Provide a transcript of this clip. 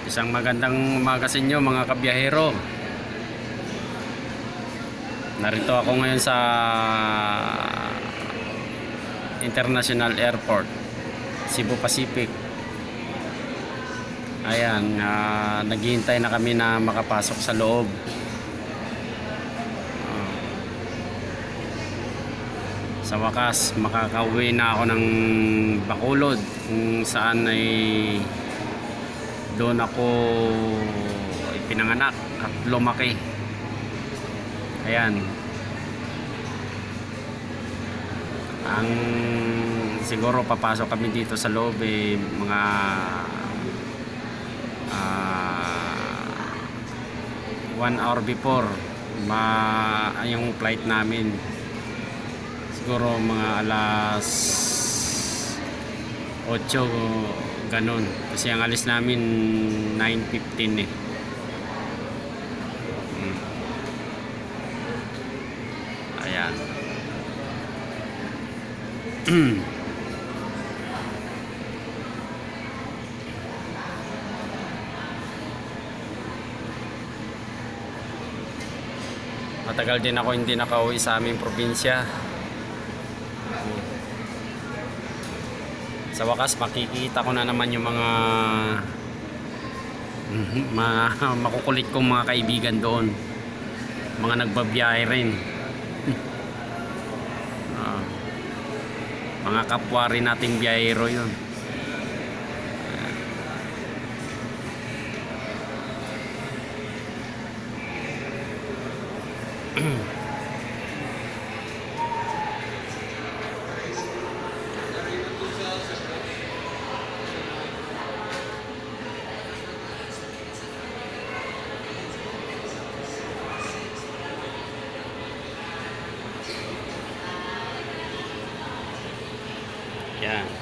Isang magandang umaga sa inyo mga kabiyahero. Narito ako ngayon sa International Airport, Cebu Pacific. Ayan, naghihintay na kami na makapasok sa loob. Sa wakas, makakauwi na ako ng Bacolod, kung saan ay doon ako pinanganak at lumaki. Ayan. Ang siguro papasok kami dito sa loob mga 1 hour before yung flight namin. Siguro mga alas 8 ganun, kasi ang alis namin 9:15 Ayan. Matagal din ako hindi nakauwi sa aming probinsya. Sa wakas, makikita ko na naman yung mga makukulit kong mga kaibigan doon, mga nagbabiyahe rin. Mga kapwa rin nating biyahero yun. Yan.